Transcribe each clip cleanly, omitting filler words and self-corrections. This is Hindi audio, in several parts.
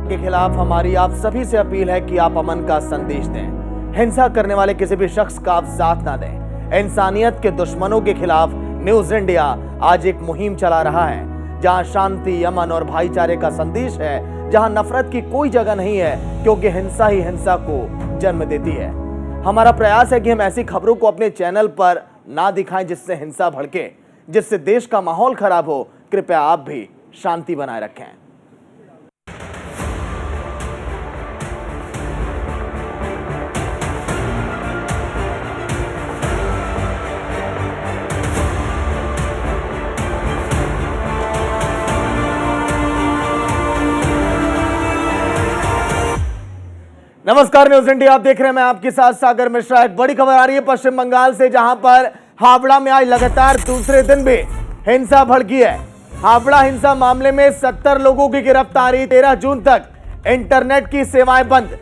के खिलाफ हमारी आप सभी से अपील है कि आप अमन का संदेश दें। हिंसा करने वाले किसी भी शख्स का आप साथ ना दें। इंसानियत के दुश्मनों के खिलाफ न्यूज इंडिया आज एक मुहिम चला रहा है, जहां शांति, अमन और भाईचारे का संदेश है, जहां नफरत की कोई जगह नहीं है, क्योंकि हिंसा ही हिंसा को जन्म देती है। हमारा प्रयास है कि हम ऐसी खबरों को अपने चैनल पर ना दिखाएं जिससे हिंसा भड़के, जिससे देश का माहौल खराब हो। कृपया आप भी शांति बनाए रखें। नमस्कार, न्यूज इंडिया आप देख रहे हैं, मैं आपके साथ सागर मिश्रा। एक बड़ी खबर आ रही है पश्चिम बंगाल से, जहां पर हावड़ा में आज लगातार दूसरे दिन भी हिंसा भड़की है। हावड़ा हिंसा मामले में 70 लोगों की गिरफ्तारी। 13 जून तक इंटरनेट की सेवाएं बंद।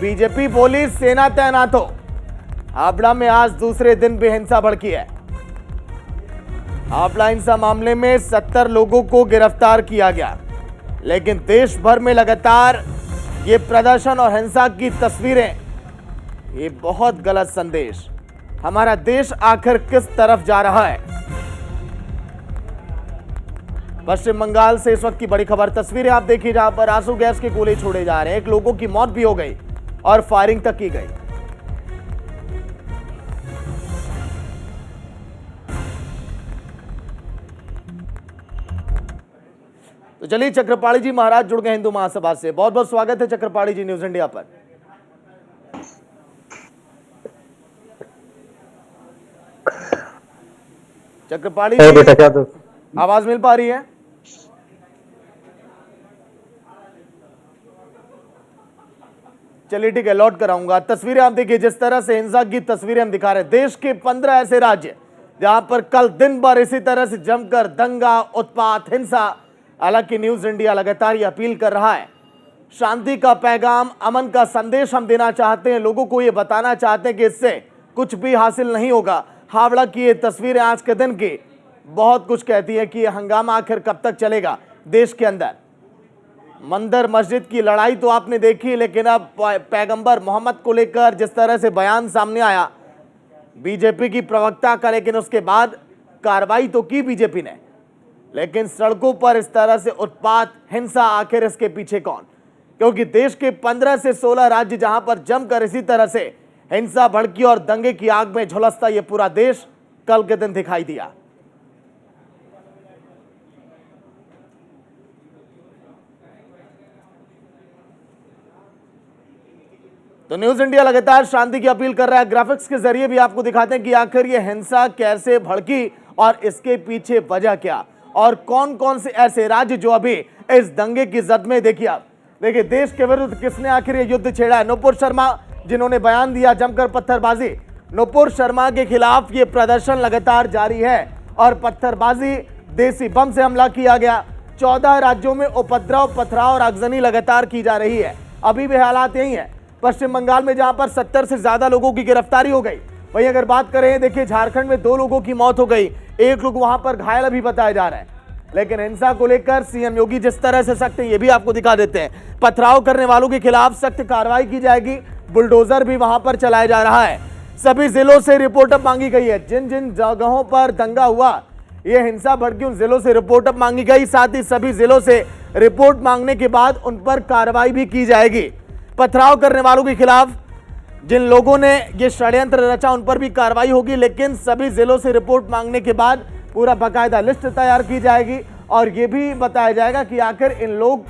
बीजेपी पुलिस सेना तैनात हो। हावड़ा में आज दूसरे दिन भी हिंसा भड़की है। हावड़ा हिंसा मामले में 70 लोगों को गिरफ्तार किया गया, लेकिन देश भर में लगातार ये प्रदर्शन और हिंसा की तस्वीरें, ये बहुत गलत संदेश। हमारा देश आखिर किस तरफ जा रहा है? पश्चिम बंगाल से इस वक्त की बड़ी खबर, तस्वीरें आप देखिए, जहां पर आंसू गैस के गोले छोड़े जा रहे हैं। एक लोगों की मौत भी हो गई और फायरिंग तक की गई। तो चलिए, चक्रपाणी जी महाराज जुड़ गए हिंदू महासभा से। बहुत बहुत स्वागत है चक्रपाणी जी न्यूज इंडिया पर। चक्रपाणी जी, बेटा क्या तो आवाज मिल पा रही है? चलिए ठीक है, लौट कर आऊंगा। तस्वीरें आप देखिए, जिस तरह से हिंसा की तस्वीरें हम दिखा रहे हैं। देश के 15 ऐसे राज्य जहां पर कल दिन भर इसी तरह से जमकर दंगा, उत्पात, हिंसा। हालांकि न्यूज इंडिया लगातार ये अपील कर रहा है, शांति का पैगाम, अमन का संदेश हम देना चाहते हैं। लोगों को ये बताना चाहते हैं कि इससे कुछ भी हासिल नहीं होगा। हावड़ा की ये तस्वीरें आज के दिन की बहुत कुछ कहती है कि ये हंगामा आखिर कब तक चलेगा देश के अंदर। मंदिर मस्जिद की लड़ाई तो आपने देखी, लेकिन अब पैगंबर मोहम्मद को लेकर जिस तरह से बयान सामने आया बीजेपी की प्रवक्ता का, लेकिन उसके बाद कार्रवाई तो की बीजेपी ने, लेकिन सड़कों पर इस तरह से उत्पात, हिंसा, आखिर इसके पीछे कौन? क्योंकि देश के 15 से 16 राज्य जहां पर जमकर इसी तरह से हिंसा भड़की और दंगे की आग में झुलसता ये पूरा देश कल के दिन दिखाई दिया। तो न्यूज इंडिया लगातार शांति की अपील कर रहा है। ग्राफिक्स के जरिए भी आपको दिखाते हैं कि आखिर ये हिंसा कैसे भड़की और इसके पीछे वजह क्या, और कौन कौन से ऐसे राज्य जो अभी इस दंगे की जद में। देखिए आप, देखिए देश के विरुद्ध किसने आखिर ये युद्ध छेड़ा है। नुपुर शर्मा, जिन्होंने बयान दिया जमकर पत्थरबाजी। नुपुर शर्मा के खिलाफ ये प्रदर्शन लगातार जारी है और पत्थरबाजी, देसी बम से हमला किया गया। 14 राज्यों में उपद्रव, पथराव और आगजनी लगातार की जा रही है। अभी भी हालात यही है पश्चिम बंगाल में, जहां पर 70 से ज्यादा लोगों की गिरफ्तारी हो गई। वहीं अगर बात करें, देखिए झारखंड में 2 लोगों की मौत हो गई, 1 लोग वहां पर घायल अभी बताया जा रहा है। लेकिन हिंसा को लेकर सीएम योगी जिस तरह से सख्त है, ये भी आपको दिखा देते हैं। पथराव करने वालों के खिलाफ सख्त कार्रवाई की जाएगी। बुलडोजर भी वहां पर चलाया जा रहा है। सभी जिलों से रिपोर्ट अब मांगी गई है। जिन जिन जगहों पर दंगा हुआ, ये हिंसा भड़की, उन जिलों से रिपोर्ट अब मांगी गई। साथ ही सभी जिलों से रिपोर्ट मांगने के बाद उन पर कार्रवाई भी की जाएगी। पथराव करने वालों के खिलाफ जिन लोगों ने ये षड्यंत्र रचा, उन पर भी कार्रवाई होगी। लेकिन सभी जिलों से रिपोर्ट मांगने के बाद पूरा बाकायदा लिस्ट तैयार की जाएगी और ये भी बताया जाएगा कि आखिर इन लोग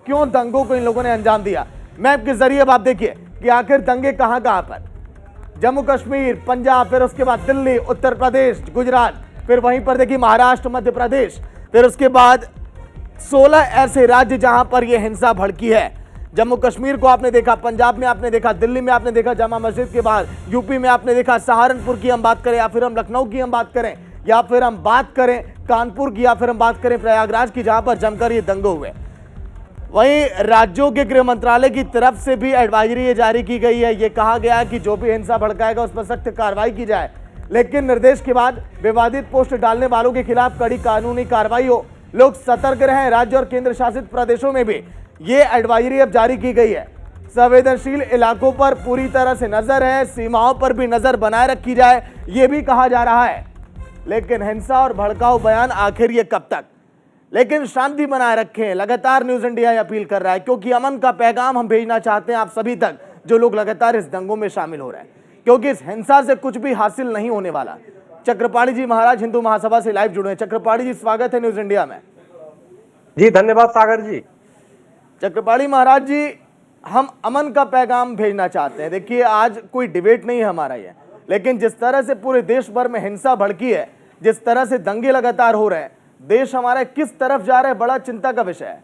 क्यों दंगों को इन लोगों ने अंजाम दिया। मैप के जरिए अब आप देखिए कि आखिर दंगे कहां कहां पर। जम्मू कश्मीर, पंजाब, फिर उसके बाद दिल्ली, उत्तर प्रदेश, गुजरात, फिर वहीं पर देखिए महाराष्ट्र, मध्य प्रदेश, फिर उसके बाद 16 ऐसे राज्य जहां पर यह हिंसा भड़की है। जम्मू कश्मीर को आपने देखा, पंजाब में आपने देखा, दिल्ली में आपने देखा जामा मस्जिद के बाहर, यूपी में आपने देखा, सहारनपुर की हम बात करें या फिर हम लखनऊ की हम बात करें, या फिर हम बात करें कानपुर की, या फिर हम बात करें प्रयागराज की, जहां पर जमकर ये दंगे हुए। वहीं राज्यों के गृह मंत्रालय की तरफ से भी एडवाइजरी ये जारी की गई है। ये कहा गया है कि जो भी हिंसा भड़काएगा उस पर सख्त कार्रवाई की जाए। लेकिन निर्देश के बाद विवादित पोस्ट डालने वालों के खिलाफ कड़ी कानूनी कार्रवाई हो। लोग सतर्क रहें। राज्य और केंद्र शासित प्रदेशों में भी ये एडवाइजरी अब जारी की गई है। संवेदनशील इलाकों पर पूरी तरह से नजर है, सीमाओं पर भी नजर बनाए रखी जाए, ये भी कहा जा रहा है। लेकिन हिंसा और भड़काऊ बयान आखिर ये कब तक? लेकिन शांति बनाए रखें, लगातार न्यूज इंडिया अपील कर रहा है, क्योंकि अमन का पैगाम हम भेजना चाहते हैं आप सभी तक, जो लोग लगातार इस दंगों में शामिल हो रहे हैं, क्योंकि इस हिंसा से कुछ भी हासिल नहीं होने वाला। चक्रपाणी जी महाराज हिंदू महासभा से लाइव जुड़े हैं। चक्रपाणी जी, स्वागत है न्यूज इंडिया में। जी धन्यवाद सागर जी। चक्रपाणी महाराज जी, हम अमन का पैगाम भेजना चाहते हैं। देखिए, आज कोई डिबेट नहीं है हमारा ये, लेकिन जिस तरह से पूरे देश भर में हिंसा भड़की है, जिस तरह से दंगे लगातार हो रहे हैं, देश हमारा किस तरफ जा रहा है, बड़ा चिंता का विषय है।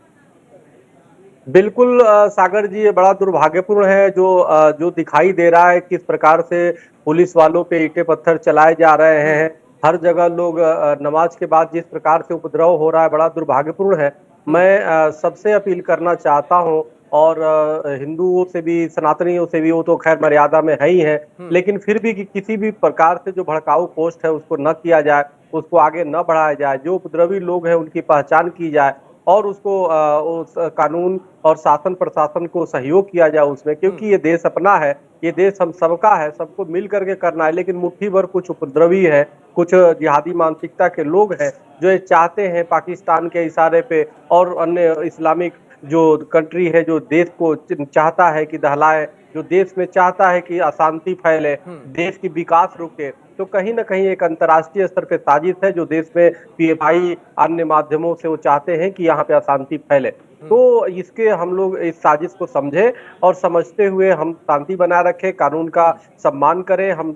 बिल्कुल सागर जी, ये बड़ा दुर्भाग्यपूर्ण है जो दिखाई दे रहा है, किस प्रकार से पुलिस वालों पे ईंटे पत्थर चलाए जा रहे हैं। हर जगह लोग नमाज के बाद जिस प्रकार से उपद्रव हो रहा है, बड़ा दुर्भाग्यपूर्ण है। मैं सबसे अपील करना चाहता हूं, और हिंदुओं से भी, सनातनियों से भी, वो तो खैर मर्यादा में है ही है, लेकिन फिर भी किसी भी प्रकार से जो भड़काऊ पोस्ट है उसको न किया जाए, उसको आगे न बढ़ाया जाए। जो उपद्रवी लोग हैं उनकी पहचान की जाए, और उसको उस कानून और शासन प्रशासन को सहयोग किया जाए उसमें, क्योंकि ये देश अपना है, ये देश हम सबका है, सबको मिल करके करना है। लेकिन मुट्ठी भर कुछ उपद्रवी है, कुछ जिहादी मानसिकता के लोग हैं, जो ये चाहते हैं पाकिस्तान के इशारे पे और अन्य इस्लामिक जो कंट्री है, जो देश को चाहता है कि दहलाए, जो देश में चाहता है कि अशांति फैले, देश की विकास रुके, तो कहीं ना कहीं एक अंतर्राष्ट्रीय स्तर पे साजिश है, जो देश में पीएफआई अन्य माध्यमों से वो चाहते हैं कि यहाँ पे अशांति फैले। तो इसके हम लोग इस साजिश को समझे, और समझते हुए हम शांति बनाए रखें, कानून का सम्मान करें हम,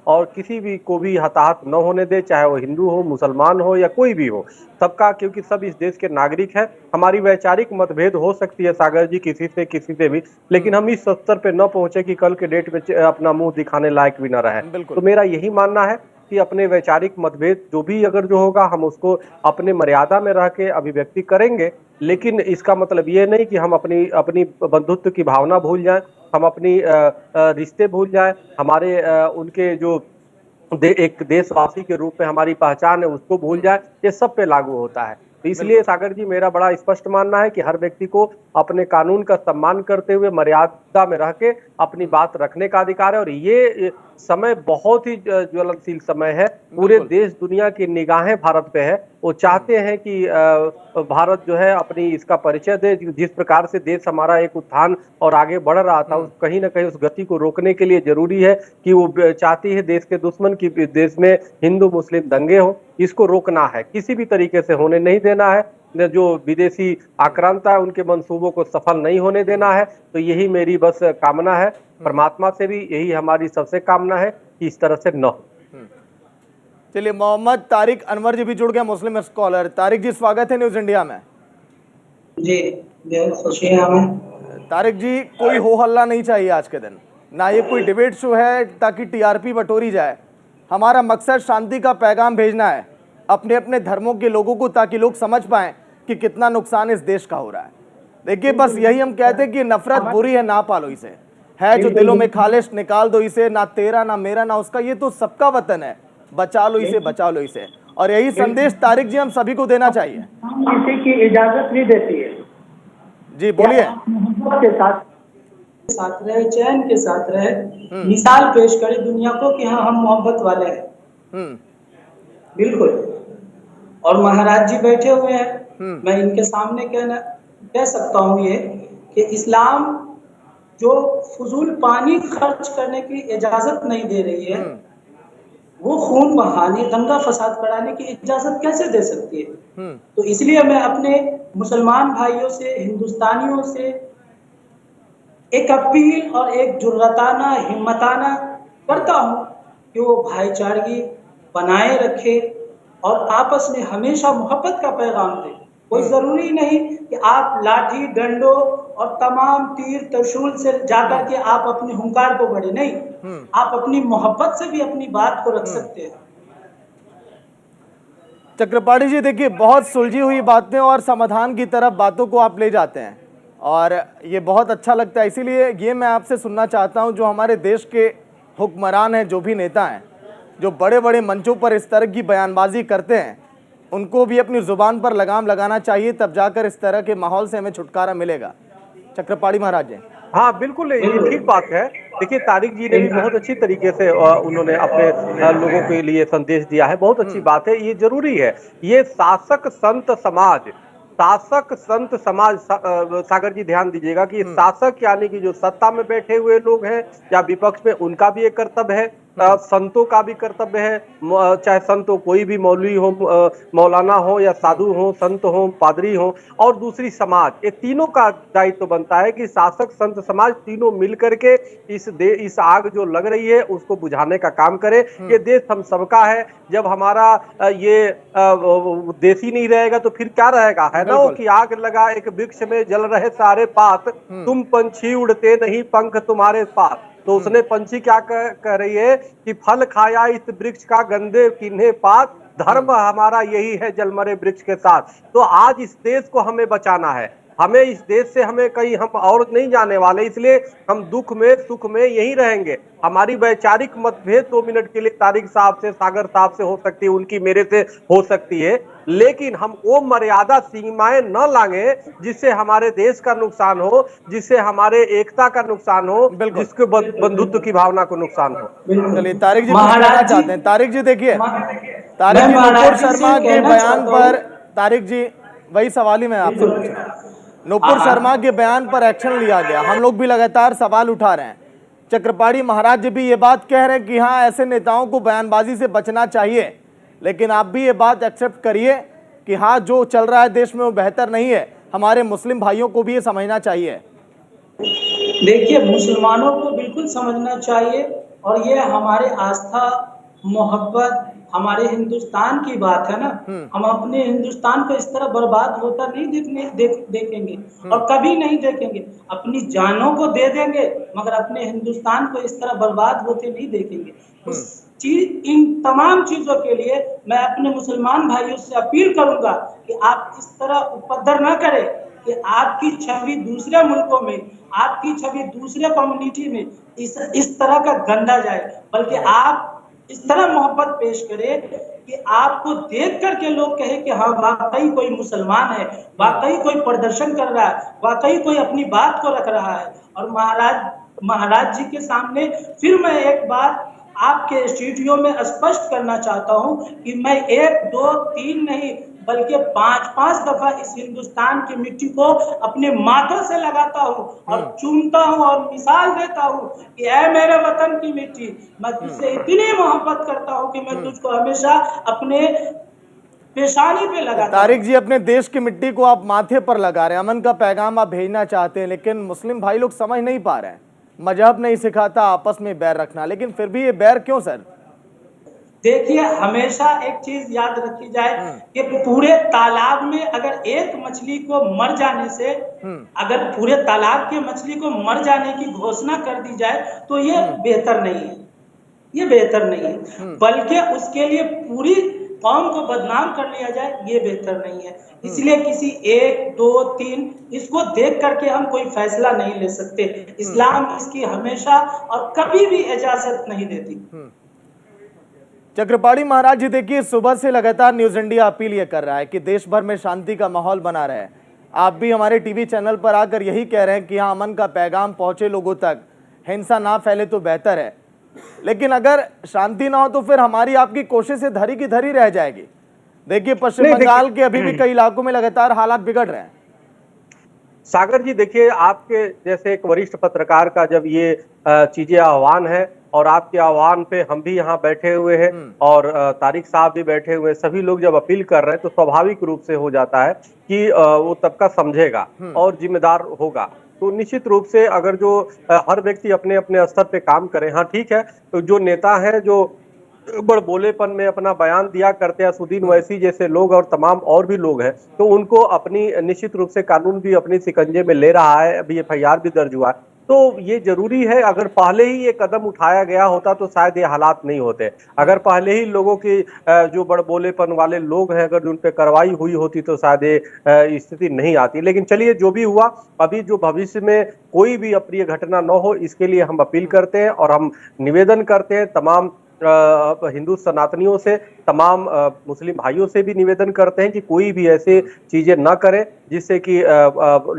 और किसी भी को भी हताहत न होने दे, चाहे वो हिंदू हो, मुसलमान हो या कोई भी हो, सबका, क्योंकि सब इस देश के नागरिक हैं। हमारी वैचारिक मतभेद हो सकती है सागर जी, किसी से भी, लेकिन हम इस स्तर पे न पहुंचे कि कल के डेट में अपना मुंह दिखाने लायक भी न रहे। तो मेरा यही मानना है कि अपने वैचारिक मतभेद जो भी अगर जो होगा, हम उसको अपने मर्यादा में रह के अभिव्यक्ति करेंगे, लेकिन इसका मतलब ये नहीं कि हम अपनी बंधुत्व की भावना भूल जाएं, हम अपनी रिश्ते भूल जाएं, हमारे उनके जो एक देशवासी के रूप में हमारी पहचान है उसको भूल जाए। ये सब पे लागू होता है। तो इसलिए सागर जी, मेरा बड़ा स्पष्ट मानना है कि हर व्यक्ति को अपने कानून का सम्मान करते हुए मर्यादा में रह के अपनी बात रखने का अधिकार है। और ये समय बहुत ही ज्वलनशील समय है, पूरे देश दुनिया की निगाहें भारत पे है। वो चाहते हैं कि भारत जो है अपनी इसका परिचय दे। जिस प्रकार से देश हमारा एक उत्थान और आगे बढ़ रहा था, कहीं ना कहीं उस गति को रोकने के लिए जरूरी है कि वो चाहती है देश के दुश्मन की देश में हिंदू मुस्लिम दंगे हो, इसको रोकना है, किसी भी तरीके से होने नहीं देना है। जो विदेशी आक्रांता है उनके मंसूबों को सफल नहीं होने देना है। तो यही मेरी बस कामना है, परमात्मा से भी यही हमारी सबसे कामना है कि इस तरह से न हो। चलिए, मोहम्मद तारिक अनवर जी भी जुड़ गए, मुस्लिम स्कॉलर। तारिक जी, स्वागत है न्यूज इंडिया में। जी तारिक जी, कोई हो हल्ला नहीं चाहिए आज के दिन, ना ये कोई डिबेट शो है ताकि टीआरपी बटोरी जाए। हमारा मकसद शांति का पैगाम भेजना है अपने अपने धर्मों के लोगों को, ताकि लोग समझ पाएं कि कितना नुकसान इस देश का हो रहा है। देखिए, बस यही हम कहते हैं कि नफरत बुरी है, ना पालो इसे, है जो दिलों में खालिश निकाल दो इसे, ना तेरा ना मेरा ना उसका, ये तो सबका वतन है, बचा लो इसे, बचा लो इसे। और यही संदेश तारिक जी हम सभी को देना चाहिए। किसी की इजाजत नहीं देती है। जी बोलिए। के साथ रहे, चैन के साथ रहे, मिसाल पेश करे दुनिया को कि हाँ हम मोहब्बत वाले हैं। बिल्कुल। और महाराज जी बैठे हुए हैं, मैं इनके सामने कह सकता हूँ ये कि इस्लाम जो फजूल पानी खर्च करने की इजाजत नहीं दे रही है, वो खून बहाने, दंगा फसाद कराने की इजाजत कैसे दे सकती है। तो इसलिए मैं अपने मुसलमान भाइयों से, हिंदुस्तानियों से एक अपील और एक जुर्रताना, हिम्मताना करता हूँ कि वो भाईचारगी बनाए रखे और आपस में हमेशा मोहब्बत का पैगाम दे। कोई जरूरी नहीं कि आप लाठी डंडों और तमाम तीर त्रिशूल से जाकर के आप अपने हुंकार को बढ़े, नहीं, आप अपनी मोहब्बत से भी अपनी बात को रख सकते हैं। चक्रपाणी जी, देखिए, बहुत सुलझी हुई बातें और समाधान की तरफ बातों को आप ले जाते हैं, और ये बहुत अच्छा लगता है। इसीलिए ये मैं आपसे सुनना चाहता हूं, जो हमारे देश के हुक्मरान हैं, जो भी नेता हैं, जो बड़े बड़े मंचों पर इस तरह की बयानबाजी करते हैं, उनको भी अपनी जुबान पर लगाम लगाना चाहिए, तब जाकर इस तरह के माहौल से हमें छुटकारा मिलेगा। चक्रपाणी महाराज जी। हाँ बिल्कुल, ये ठीक बात है। देखिए तारिक जी ने भी बहुत अच्छी तरीके से उन्होंने अपने लोगों के लिए संदेश दिया है, बहुत अच्छी बात है, ये जरूरी है। ये शासक संत समाज सागर जी ध्यान दीजिएगा कि शासक यानी कि जो सत्ता में बैठे हुए लोग हैं या विपक्ष में, उनका भी एक कर्तव्य है, संतों का भी कर्तव्य है, चाहे संत हो, कोई भी मौलवी हो, मौलाना हो या साधु हो, संत हो, पादरी हो, और दूसरी समाज, ये तीनों का दायित्व बनता है कि शासक संत समाज तीनों मिलकर के इस आग जो लग रही है उसको बुझाने का काम करे। ये देश हम सबका है। जब हमारा ये देश ही नहीं रहेगा तो फिर क्या रहेगा, है ना, वो कि आग लगा एक वृक्ष में जल रहे सारे पात, तुम पंछी उड़ते नहीं पंख तुम्हारे पास। तो उसने पंछी क्या कह रही है कि फल खाया इस वृक्ष का गंदे किन्हे पात, धर्म हमारा यही है जलमरे वृक्ष के साथ। तो आज इस देश को हमें बचाना है, हमें इस देश से हमें कहीं हम और नहीं जाने वाले, इसलिए हम दुख में सुख में यही रहेंगे। हमारी वैचारिक मतभेद 2 मिनट के लिए तारिक साहब से, सागर साहब से हो सकती है, उनकी मेरे से हो सकती है, लेकिन हम वो मर्यादा सीमाएं न लांगे जिससे हमारे देश का नुकसान हो, जिससे हमारे एकता का नुकसान हो, जिसके बंधुत्व की भावना को नुकसान हो। चलिए तारिक जी कुछ कहना चाहते हैं। तारिक जी देखिए, तारिक जी नुपुर शर्मा के बयान पर, तारिक जी वही सवाल ही मैं आपसे पूछ रहा हूँ, नुपुर शर्मा के बयान पर एक्शन लिया गया, हम लोग भी लगातार सवाल उठा रहे हैं। चक्रपाणी महाराज जी भी ये बात कह रहे हैं कि हाँ ऐसे नेताओं को बयानबाजी से बचना चाहिए, लेकिन आप भी ये बात एक्सेप्ट करिए कि हाँ जो चल रहा है देश में वो बेहतर नहीं है, हमारे मुस्लिम भाइयों को भी ये समझना चाहिए। देखिए मुसलमानों को बिल्कुल समझना चाहिए, और ये हमारे आस्था मोहब्बत हमारे हिंदुस्तान की बात है ना। हम अपने हिंदुस्तान को इस तरह बर्बाद होता नहीं देखेंगे और कभी नहीं देखेंगे। अपनी जानों को दे देंगे मगर अपने हिंदुस्तान को इस तरह बर्बाद होते नहीं देखेंगे। उस चीज, इन तमाम चीजों के लिए मैं अपने मुसलमान भाइयों से अपील करूंगा कि आप इस तरह उपद्रव न करें कि आपकी छवि दूसरे मुल्कों में, आपकी छवि दूसरे कम्युनिटी में इस तरह का गंदा जाए, बल्कि आप इस तरह मोहब्बत पेश करें कि आपको देख करके लोग कहे कि हाँ वाकई कोई मुसलमान है, वाकई कोई प्रदर्शन कर रहा है, वाकई कोई अपनी बात को रख रहा है। और महाराज जी के सामने फिर मैं एक बात आपके स्टूडियो में स्पष्ट करना चाहता हूं कि मैं 1, 2, 3 नहीं बल्कि 5-5 दफा इस हिंदुस्तान की मिट्टी को अपने माथों से लगाता हूं और चूमता हूं और मिसाल देता हूं कि ऐ मेरे वतन की मिट्टी, मैं तुझसे इतनी मोहब्बत करता हूं कि मैं तुझको हमेशा अपने पेशानी पे लगाता हूं। तारिक जी अपने देश की मिट्टी को आप माथे पर लगा रहे हैं, अमन का पैगाम आप भेजना चाहते हैं, लेकिन मुस्लिम भाई लोग समझ नहीं पा रहे हैं। मजहब नहीं सिखाता आपस में बैर रखना, लेकिन फिर भी ये बैर क्यों सर? देखिए हमेशा एक चीज याद रखी जाए कि पूरे तालाब में अगर एक मछली को मर जाने से, अगर पूरे तालाब के मछली को मर जाने की घोषणा कर दी जाए तो ये बेहतर नहीं है, ये बेहतर नहीं है, बल्कि उसके लिए पूरी कौम को बदनाम कर लिया जाए, ये बेहतर नहीं है। इसलिए किसी 1, 2, 3 इसको देख करके हम कोई फैसला नहीं ले सकते। इस्लाम इसकी हमेशा और कभी भी इजाजत नहीं देती। चक्रपाणी महाराज जी देखिए, सुबह से लगातार न्यूज इंडिया अपील ये कर रहा है कि देश भर में शांति का माहौल बना रहे। आप भी हमारे टीवी चैनल पर आकर यही कह रहे हैं कि हाँ अमन का पैगाम पहुंचे लोगों तक, हिंसा ना फैले तो बेहतर है, लेकिन अगर शांति ना हो तो फिर हमारी आपकी कोशिशें धरी की धरी रह जाएगी। देखिए पश्चिम बंगाल के अभी भी कई इलाकों में लगातार हालात बिगड़ रहे हैं। सागर जी देखिए, आपके जैसे एक वरिष्ठ पत्रकार का जब ये चीजें आह्वान है और आपके आह्वान पे हम भी यहाँ बैठे हुए हैं और तारिक साहब भी बैठे हुए हैं, सभी लोग जब अपील कर रहे हैं तो स्वाभाविक रूप से हो जाता है कि वो तबका समझेगा और जिम्मेदार होगा। तो निश्चित रूप से अगर जो हर व्यक्ति अपने अपने स्तर पे काम करे, हाँ ठीक है, तो जो नेता है जो बड़बोलेपन में अपना बयान दिया करते हैं, असुद्दीन ओवैसी जैसे लोग और तमाम और भी लोग हैं, तो उनको अपनी निश्चित रूप से कानून भी अपनी शिकंजे में ले रहा है। अभी एफआईआर भी दर्ज हुआ है, तो ये जरूरी है। अगर पहले ही ये कदम उठाया गया होता तो शायद ये हालात नहीं होते। अगर पहले ही लोगों की जो बड़बोलेपन वाले लोग हैं अगर उन पे कार्रवाई हुई होती तो शायद ये स्थिति नहीं आती। लेकिन चलिए जो भी हुआ, अभी जो भविष्य में कोई भी अप्रिय घटना न हो इसके लिए हम अपील करते हैं और हम निवेदन करते हैं तमाम हिंदू सनातनियों से, तमाम मुस्लिम भाइयों से भी निवेदन करते हैं कि कोई भी ऐसे चीजें न करें जिससे कि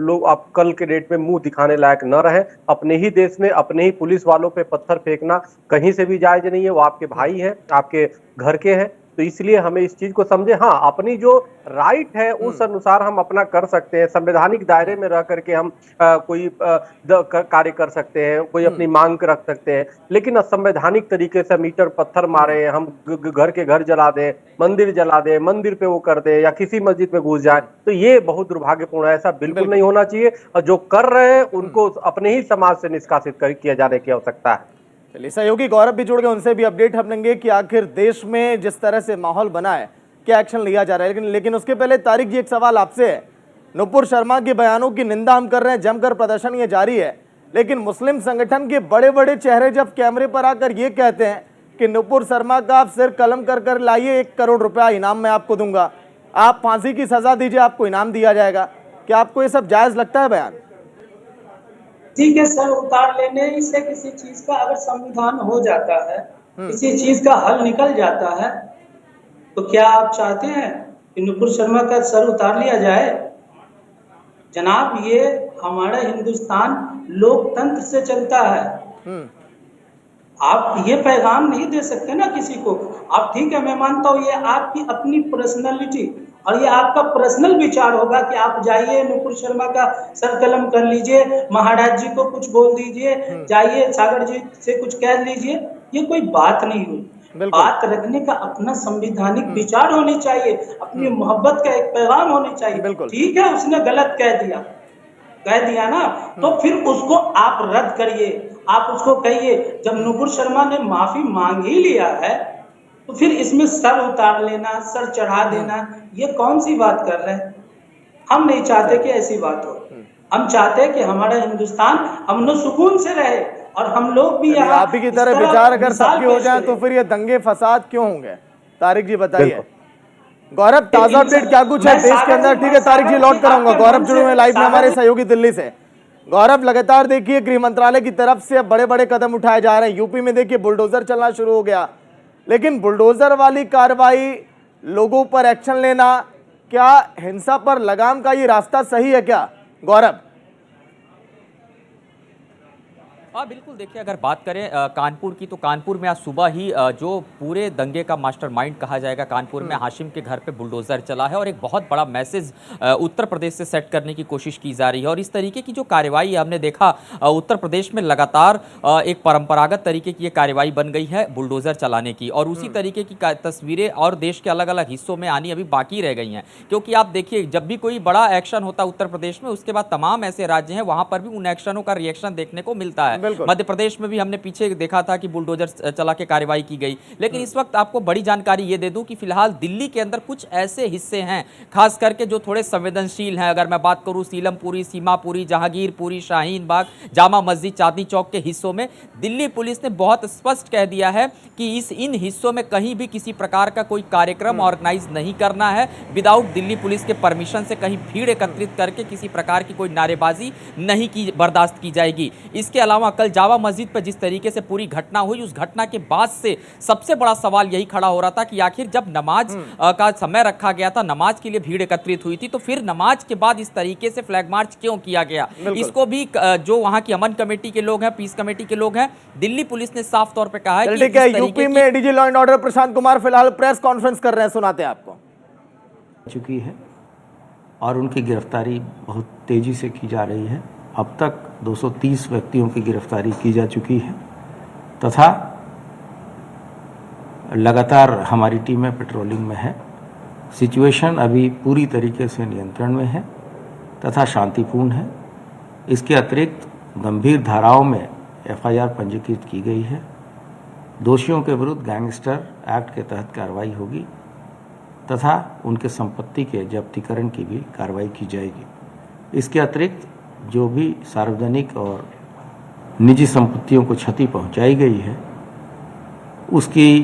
लोग आप कल के डेट में मुंह दिखाने लायक न रहे। अपने ही देश में अपने ही पुलिस वालों पे पत्थर फेंकना कहीं से भी जायज नहीं है। वो आपके भाई हैं, आपके घर के हैं, तो इसलिए हमें इस चीज को समझे। हाँ, अपनी जो राइट है उस अनुसार हम अपना कर सकते हैं, संवैधानिक दायरे में रह करके हम कोई कार्य कर सकते हैं, कोई अपनी मांग रख सकते हैं, लेकिन असंवैधानिक तरीके से मीटर पत्थर मारे, हम घर के घर जला दें, मंदिर जला दें, मंदिर पे वो कर दे या किसी मस्जिद में घुस जाए, तो ये बहुत दुर्भाग्यपूर्ण है। ऐसा बिल्कुल नहीं होना चाहिए और जो कर रहे हैं उनको अपने ही समाज से निष्कासित किया जाने की आवश्यकता है। चलिए, सहयोगी गौरव भी जुड़ गए, उनसे भी अपडेट हम लेंगे कि आखिर देश में जिस तरह से माहौल बना है क्या एक्शन लिया जा रहा है। लेकिन उसके पहले तारिक जी, एक सवाल आपसे है। नुपुर शर्मा के बयानों की निंदा हम कर रहे हैं, जमकर प्रदर्शन ये जारी है, लेकिन मुस्लिम संगठन के बड़े बड़े चेहरे जब कैमरे पर आकर ये कहते हैं कि नुपुर शर्मा का आप सिर कलम कर लाइए, 1 करोड़ रुपया इनाम मैं आपको दूंगा, आप फांसी की सजा दीजिए, आपको इनाम दिया जाएगा, क्या आपको ये सब जायज लगता है बयान? ठीक है सर, उतार लेने से किसी चीज का अगर संविधान हो जाता है, किसी चीज का हल निकल जाता है, तो क्या आप चाहते हैं कि नुपुर शर्मा का सर उतार लिया जाए? जनाब, ये हमारा हिंदुस्तान लोकतंत्र से चलता है। आप ये पैगाम नहीं दे सकते ना किसी को। आप ठीक है, मैं मानता हूँ ये आपकी अपनी पर्सनैलिटी और ये आपका पर्सनल विचार होगा कि आप जाइए नुपुर शर्मा का सर कलम कर लीजिए, महाराज जी को कुछ बोल दीजिए, जाइए सागर जी से कुछ कह लीजिए, ये कोई बात नहीं हुई। बात रखने का अपना संवैधानिक विचार होनी चाहिए, अपनी मोहब्बत का एक पैगाम होनी चाहिए। ठीक है, उसने गलत कह दिया ना, तो फिर उसको आप रद्द करिए, आप उसको कहिए। जब नुपुर शर्मा ने माफी मांग ही लिया है तो फिर इसमें सर उतार लेना, सर चढ़ा देना, ये कौन सी बात कर रहे हैं? हम नहीं चाहते कि ऐसी बात हो। हम चाहते हैं कि हमारा हिंदुस्तान अमन सुकून से रहे और हम लोग भी यहाँ आप ही की तरह विचार अगर सबके हो जाए तो फिर ये दंगे फसाद क्यों होंगे? तारिक जी बताइए। गौरव, ताजा अपडेट क्या कुछ है देश के अंदर? ठीक है तारिक जी, लौट कराऊंगा। गौरव जुड़े हुए लाइव में हमारे सहयोगी दिल्ली से। गौरव, लगातार देखिए गृह मंत्रालय की तरफ से अब बड़े बड़े कदम उठाए जा रहे हैं। यूपी में देखिए बुलडोजर चलना शुरू हो गया, लेकिन बुलडोजर वाली कार्रवाई, लोगों पर एक्शन लेना, क्या हिंसा पर लगाम का ये रास्ता सही है क्या गौरव? हाँ बिल्कुल, देखिए अगर बात करें कानपुर की, तो कानपुर में आज सुबह ही जो पूरे दंगे का मास्टरमाइंड कहा जाएगा, कानपुर में हाशिम के घर पे बुलडोजर चला है और एक बहुत बड़ा मैसेज उत्तर प्रदेश से सेट करने की कोशिश की जा रही है। और इस तरीके की जो कार्रवाई हमने देखा उत्तर प्रदेश में लगातार एक परंपरागत तरीके की ये कार्रवाई बन गई है बुलडोजर चलाने की, और उसी तरीके की तस्वीरें और देश के अलग अलग हिस्सों में आनी अभी बाकी रह गई हैं। क्योंकि आप देखिए, जब भी कोई बड़ा एक्शन होता है उत्तर प्रदेश में, उसके बाद तमाम ऐसे राज्य हैं वहां पर भी उन एक्शनों का रिएक्शन देखने को मिलता है। मध्य प्रदेश में भी हमने पीछे देखा था कि बुलडोजर चला के कार्रवाई की गई, लेकिन इस वक्त आपको बड़ी जानकारी ये दे दूं कि फिलहाल दिल्ली के अंदर कुछ ऐसे हिस्से हैं खास करके जो थोड़े संवेदनशील हैं। अगर मैं बात करूं सीलमपुरी, सीमापुरी, जहांगीरपुरी, शाहीन बाग, जामा मस्जिद, चांदनी चौक के हिस्सों में दिल्ली पुलिस ने बहुत स्पष्ट कह दिया है कि इन हिस्सों में कहीं भी किसी प्रकार का कोई कार्यक्रम ऑर्गेनाइज नहीं करना है। विदाउट दिल्ली पुलिस के परमिशन से कहीं भीड़ एकत्रित करके किसी प्रकार की कोई नारेबाजी नहीं की बर्दाश्त की जाएगी। इसके अलावा कल जामा मस्जिद पर जिस तरीके से पूरी घटना हुई, उस घटना के बाद से सबसे बड़ा सवाल यही खड़ा हो रहा था कि आखिर जब नमाज का समय रखा गया था, नमाज के लिए भीड़ एकत्रित हुई थी, तो फिर नमाज के बाद इस तरीके से फ्लैग मार्च क्यों किया गया? इसको भी जो वहां की अमन कमेटी के लोग हैं, पीस कमेटी के लोग हैं, दिल्ली पुलिस ने साफ तौर पर कहा है कि यूपी में DG law and order Prashant Kumar फिलहाल प्रेस कॉन्फ्रेंस कर रहे हैं, सुनाते हैं आपको। चुकी है और उनकी गिरफ्तारी बहुत तेजी से की जा रही है। अब तक 230 व्यक्तियों की गिरफ्तारी की जा चुकी है तथा लगातार हमारी टीमें पेट्रोलिंग में है। सिचुएशन अभी पूरी तरीके से नियंत्रण में है तथा शांतिपूर्ण है। इसके अतिरिक्त गंभीर धाराओं में एफआईआर पंजीकृत की गई है। दोषियों के विरुद्ध गैंगस्टर एक्ट के तहत कार्रवाई होगी तथा उनके संपत्ति के जब्तीकरण की भी कार्रवाई की जाएगी। इसके अतिरिक्त जो भी सार्वजनिक और निजी संपत्तियों को क्षति पहुंचाई गई है, उसकी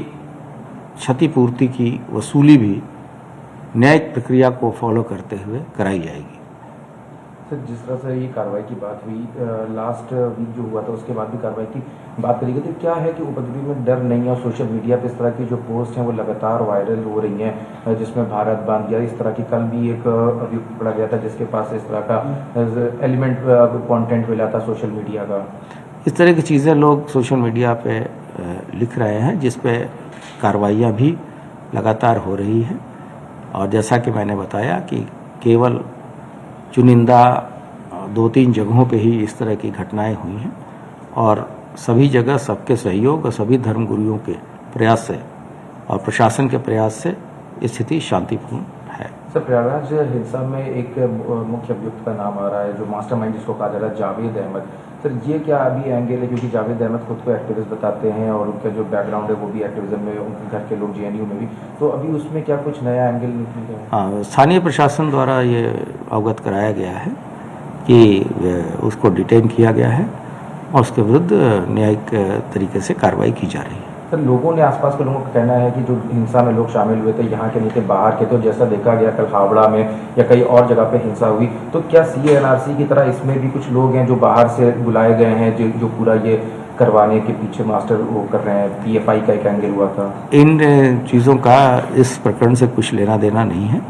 क्षतिपूर्ति की वसूली भी न्यायिक प्रक्रिया को फॉलो करते हुए कराई जाएगी। सर, जिस तरह से ये कार्रवाई की बात हुई, लास्ट वीक जो हुआ था उसके बाद भी कार्रवाई की, बात करेंगे तो क्या है कि उपद्रवी में डर नहीं है और सोशल मीडिया पे इस तरह की जो पोस्ट हैं वो लगातार वायरल हो रही हैं, जिसमें भारत बांध या इस तरह की कल भी एक अभियुक्त पकड़ा गया था जिसके पास इस तरह का एलिमेंट कंटेंट मिला था सोशल मीडिया का। इस तरह की चीज़ें लोग सोशल मीडिया पे लिख रहे हैं, जिस पे कार्रवाइयाँ भी लगातार हो रही हैं। और जैसा कि मैंने बताया कि केवल चुनिंदा 2-3 जगहों पे ही इस तरह की घटनाएं हुई हैं और सभी जगह सबके सहयोग और सभी धर्मगुरुओं के प्रयास से और प्रशासन के प्रयास से स्थिति शांतिपूर्ण है। सर, प्रयागराज हिंसा में एक मुख्य अभियुक्त का नाम आ रहा है जो मास्टरमाइंड जिसको कहा जा रहा है जावेद अहमद। सर, ये क्या अभी एंगल है, क्योंकि जावेद अहमद खुद को एक्टिविस्ट बताते हैं और उनका जो बैकग्राउंड है वो भी एक्टिविज्म में, उनके घर के लोग जेएनयू में भी, तो अभी उसमें क्या कुछ नया एंगल निकल गया है? हाँ, स्थानीय प्रशासन द्वारा ये अवगत कराया गया है कि उसको डिटेन किया गया है और उसके विरुद्ध न्यायिक तरीके से कार्रवाई की जा रही है। सर, लोगों ने, आसपास के लोगों का कहना है कि जो हिंसा में लोग शामिल हुए थे यहाँ के नहीं थे, बाहर के, तो जैसा देखा गया कल हावड़ा में या कई और जगह पे हिंसा हुई, तो क्या CANRC की तरह इसमें भी कुछ लोग हैं जो बाहर से बुलाए गए हैं जो पूरा ये करवाने के पीछे मास्टर वो कर रहे हैं? PFI का एक एंगल हुआ था। इन चीज़ों का इस प्रकरण से कुछ लेना देना नहीं है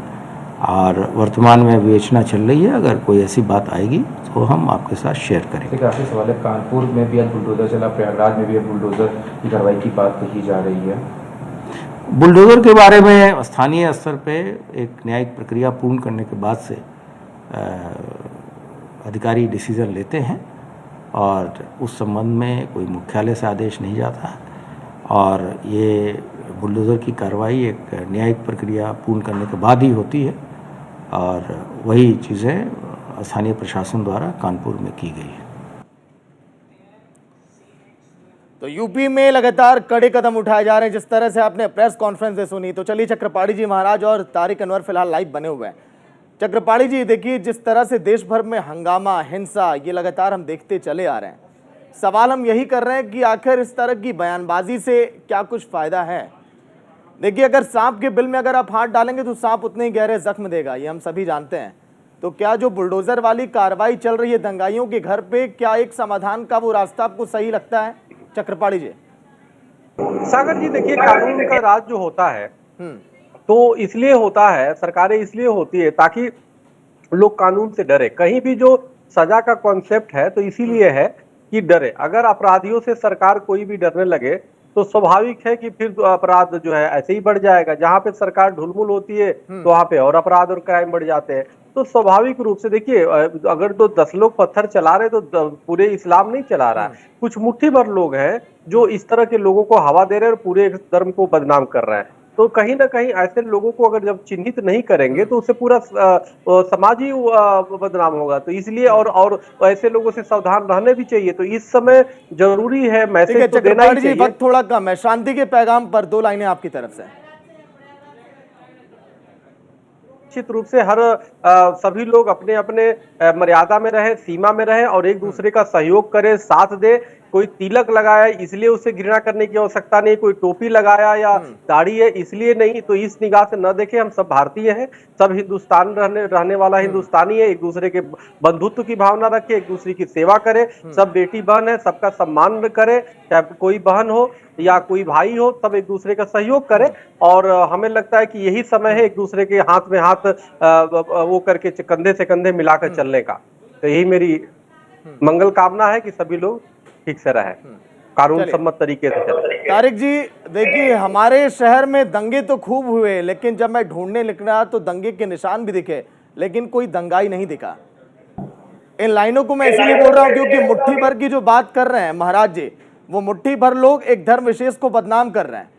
और वर्तमान में विवेचना चल रही है। अगर कोई ऐसी बात आएगी तो हम आपके साथ शेयर करेंगे। एक आखिरी सवाल है, कानपुर में भी आज बुलडोजर चला, प्रयागराज में भी अब बुलडोजर की कार्रवाई की बात कही जा रही है। बुलडोजर के बारे में स्थानीय स्तर पे एक न्यायिक प्रक्रिया पूर्ण करने के बाद से अधिकारी डिसीजन लेते हैं और उस संबंध में कोई मुख्यालय से आदेश नहीं जाता है और ये बुलडोजर की कार्रवाई एक न्यायिक प्रक्रिया पूर्ण करने के बाद ही होती है और वही चीज़ें स्थानीय प्रशासन द्वारा कानपुर में की गई है। तो यूपी में लगातार कड़े कदम उठाए जा रहे हैं। जिस तरह से आपने प्रेस कॉन्फ्रेंस से सुनी, तो चलिए चक्रपाणी जी महाराज और तारिक अनवर फिलहाल लाइव बने हुए हैं। चक्रपाणी जी, देखिए जिस तरह से देश भर में हंगामा, हिंसा, ये लगातार हम देखते चले आ रहे हैं। सवाल हम यही कर रहे हैं कि आखिर इस तरह की बयानबाजी से क्या कुछ फायदा है? देखिए, अगर सांप के बिल में अगर आप हाथ डालेंगे तो सांप उतने ही गहरे जख्म देगा, ये हम सभी जानते हैं। तो क्या जो बुलडोजर वाली कार्रवाई चल रही है दंगाइयों के घर पे, क्या एक समाधान का वो रास्ता आपको सही लगता है? चक्रपाणी जी। सागर जी, देखिए, कानून का राज जो होता है तो इसलिए होता है, सरकारें इसलिए होती है ताकि लोग कानून से डरे। कहीं भी जो सजा का कॉन्सेप्ट है तो इसीलिए है कि डरे। अगर अपराधियों से सरकार कोई भी डरने लगे तो स्वाभाविक है कि फिर अपराध जो है ऐसे ही बढ़ जाएगा। जहां पे सरकार ढुलमुल होती है तो वहां पे और अपराध और क्राइम बढ़ जाते हैं। तो स्वाभाविक रूप से देखिए, अगर तो 10 लोग पत्थर चला रहे तो पूरे इस्लाम नहीं चला रहा है। कुछ मुट्ठी भर लोग हैं जो इस तरह के लोगों को हवा दे रहे हैं और पूरे धर्म को बदनाम कर रहे हैं। तो कहीं ना कहीं ऐसे लोगों को अगर जब चिन्हित नहीं करेंगे तो उससे पूरा समाज ही बदनाम होगा। तो इसलिए और ऐसे लोगों से सावधान रहने भी चाहिए। तो इस समय जरूरी है मैसेज तो देना ही चाहिए। वक्त थोड़ा कम है, शांति के पैगाम पर 2 लाइनें आपकी तरफ से। निश्चित रूप से हर सभी लोग अपने अपने मर्यादा में रहे, सीमा में रहे और एक दूसरे का सहयोग करे, साथ दे। कोई तिलक लगाया इसलिए उसे घृणा करने की आवश्यकता नहीं, कोई टोपी लगाया या दाढ़ी है इसलिए नहीं, तो इस निगाह से न देखें। हम सब भारतीय हैं, सब हिंदुस्तान रहने वाला हिंदुस्तानी है। एक दूसरे के बंधुत्व की भावना रखे, एक दूसरे की सेवा करे। सब बेटी बहन है, सबका सम्मान करे, चाहे कोई बहन हो या कोई भाई हो, सब एक दूसरे का सहयोग करे। और हमें लगता है कि यही समय है एक दूसरे के हाथ में हाथ वो करके कंधे से कंधे मिलाकर चलने का। तो यही मेरी मंगल कामना है कि सभी लोग ठीक से रहे, कानून सम्मत तरीके से चले। तारिक जी, देखिए हमारे शहर में दंगे तो खूब हुए, लेकिन जब मैं ढूंढने निकला तो दंगे के निशान भी दिखे, लेकिन कोई दंगाई नहीं दिखा। इन लाइनों को मैं इसलिए बोल रहा हूं क्योंकि मुट्ठी भर की जो बात कर रहे हैं महाराज जी, वो मुट्ठी भर लोग एक धर्म विशेष को बदनाम कर रहे हैं।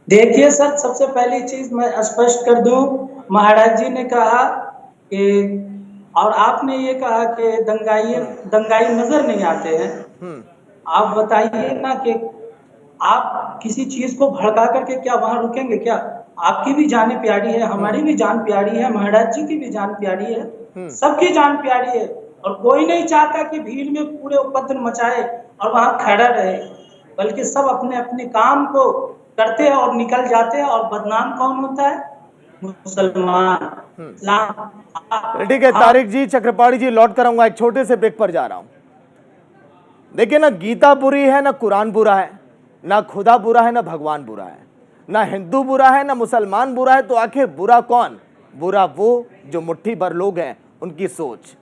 देखिए सर, सबसे पहली चीज मैं स्पष्ट कर दूं, महाराज जी ने कहा कि, और आपने ये कहा कि दंगाई नजर नहीं आते हैं। आप बताइए ना कि आप किसी चीज को भड़का करके क्या वहां रुकेंगे? क्या आपकी भी जान प्यारी है, हमारी भी जान प्यारी है, महाराज जी की भी जान प्यारी है, सबकी जान प्यारी है। और कोई नहीं चाहता कि भीड़ में पूरे उपद्रव मचाए और वहां खड़ा रहे, बल्कि सब अपने अपने काम को करते हैं और निकल जाते हैं। और बदनाम कौन होता है? मुसलमान। ठीक है तारिक जी, चक्रपाणी जी लौट कर आऊंगा, एक छोटे से ब्रेक पर जा रहा हूं। देखिए, ना गीता बुरी है, ना कुरान बुरा है, ना खुदा बुरा है, ना भगवान बुरा है, ना हिंदू बुरा है, ना मुसलमान बुरा है। तो आखिर बुरा कौन? बुरा वो जो मुट्ठी भर लोग हैं, उनकी सोच।